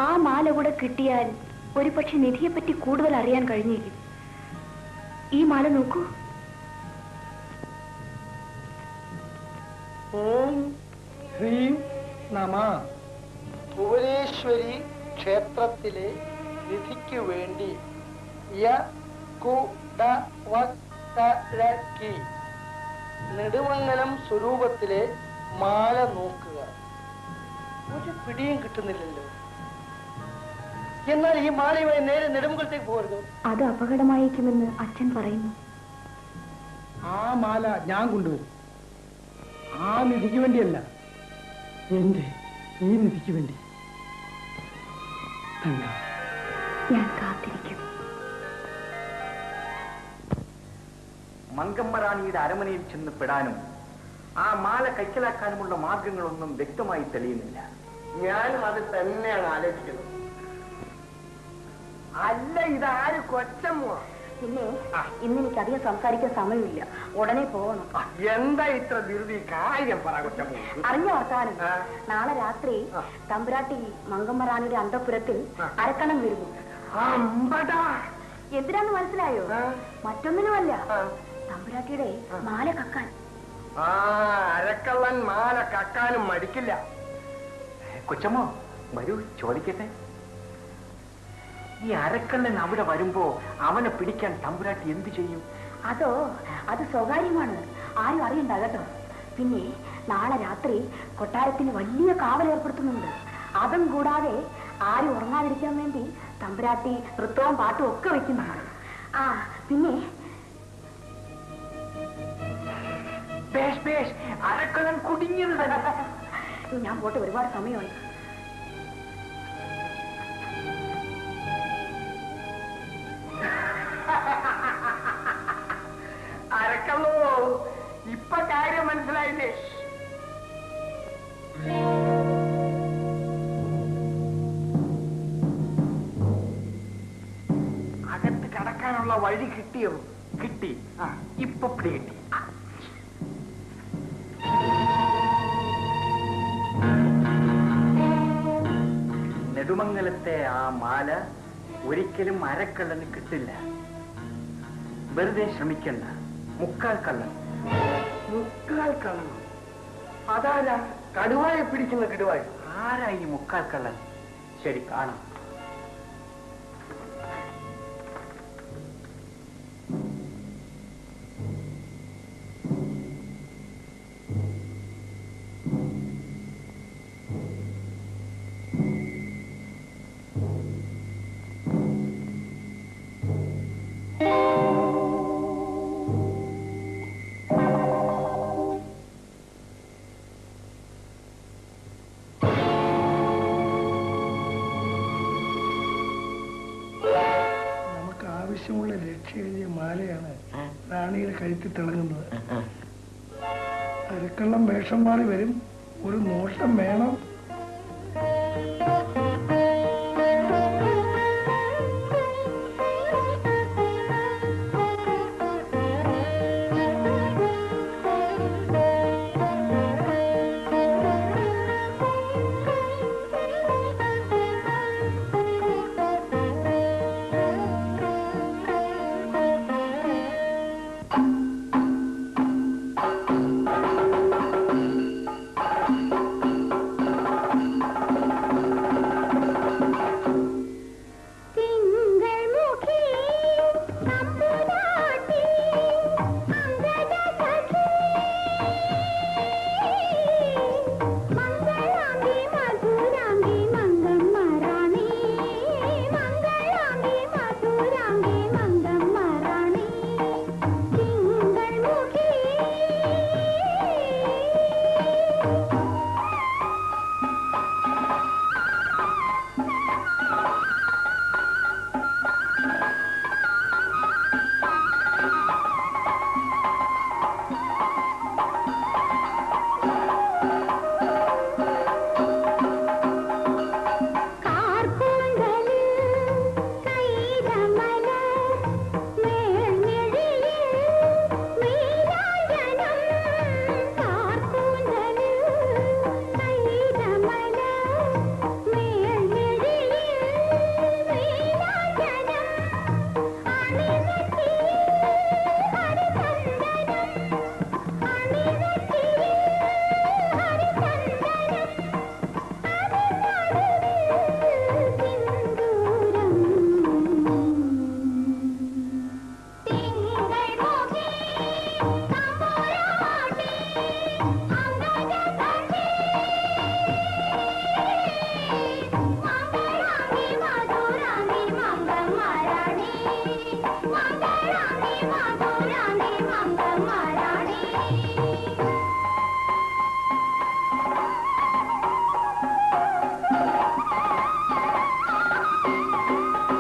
ആ മാല കൂടെ കിട്ടിയാൽ ഒരു പക്ഷെ നിധിയെപ്പറ്റി കൂടുതൽ അറിയാൻ കഴിഞ്ഞേക്കും. ഈ മാല നോക്കൂ. ഓം ഹ്രീം നമഃ. ഭുവനേശ്വരി ക്ഷേത്രത്തിലെ നിധിക്ക് വേണ്ടി നെടുമംഗലം സ്വരൂപത്തിലെ മാല നോക്കുക. ഒരു പിടിയും കിട്ടുന്നില്ലല്ലോ. എന്നാൽ ഈ മാലയുമായി നേരെ നെടുമംഗലത്തേക്ക് പോകരുത്. അത് അപകടമായിരിക്കുമെന്ന് അച്ഛൻ പറയുന്നു. ആ മാല ഞാൻ കൊണ്ടുവരും. ആ നിധിക്ക് വേണ്ടിയല്ല, എന്റെ ഈ നിധിക്ക് വേണ്ടി തന്നെ ഞാൻ കാത്തിരിക്കും. മങ്കമ്മറാണിയുടെ അരമനയിൽ ചെന്ന് പെടാനും ആ മാല കൈക്കലാക്കാനുമുള്ള മാർഗങ്ങളൊന്നും വ്യക്തമായി തെളിയുന്നില്ല. ഞാനും അത് തന്നെയാണ് ആലോചിക്കുന്നത്. അല്ല, ഇതാര് കൊച്ചമ്മോ? പിന്നെ ഇന്ന് എനിക്കധികം സംസാരിക്കാൻ സമയമില്ല, ഉടനെ പോകണം. എന്താ ഇത്ര ധൃതി? കാര്യം പറ കൊച്ചമ്മോ. അറിഞ്ഞ വർത്താനം, നാളെ രാത്രി തമ്പുരാട്ടി മങ്കമ്മറാണിയുടെ അന്തഃപുരത്തിൽ അരക്കണം വരുന്നു. എന്തിനാന്ന് മനസ്സിലായോ? മറ്റൊന്നിനുമല്ല, തമ്പുരാട്ടിയുടെ മാല കക്കാൻ. അരക്കള്ളൻ മാല കക്കാനും മടിക്കില്ല. കൊച്ചമ്മോ, വരൂ ചോദിക്കട്ടെ. ഈ അരക്കണ്ണൻ അവിടെ വരുമ്പോ അവനെ പിടിക്കാൻ തമ്പുരാട്ടി എന്ത് ചെയ്യും? അത് സ്വകാര്യമാണ്, ആരും അറിയണ്ട കേട്ടോ. പിന്നെ നാളെ രാത്രി കൊട്ടാരത്തിന് വലിയ കാവൽ ഏർപ്പെടുത്തുന്നുണ്ട്. അതും കൂടാതെ ആരും ഉറങ്ങാതിരിക്കാൻ വേണ്ടി തമ്പുരാട്ടി നൃത്തവും പാട്ടും ഒക്കെ വെക്കുന്നതാണ്. പിന്നെ അരക്കണ്ണൻ കുടുങ്ങിയത് തന്നെ. ഞാൻ പോട്ട് ഒരുപാട് സമയമായി. അരക്കള്ളോ, ഇപ്പൊ കാര്യം മനസ്സിലായില്ലേ? അകത്ത് കടക്കാനുള്ള വഴി കിട്ടിയോ? കിട്ടി. ഇപ്പൊ പിടികിട്ടി. നെടുമംഗലത്തെ ആ മാല ഒരിക്കലും അരക്കള്ളന് കിട്ടില്ല. വെറുതെ ശ്രമിക്കണ്ട. മുക്കാൽ കള്ളൻ. മുക്കാൽ കള്ളൻ? അതാരാ? കടുവായെ പിടിക്കുന്ന കടുവായി? ആരാ ഈ മുക്കാൽ കള്ളൻ? ശരി, കാണാം. ആവശ്യമുള്ള ലക്ഷ്യം എഴുതിയ മാലയാണ് റാണിയുടെ കഴുത്തിൽ തിളങ്ങുന്നത്. അരക്കള്ളം വേഷം മാറി വരും. ഒരു നോട്ടം വേണം.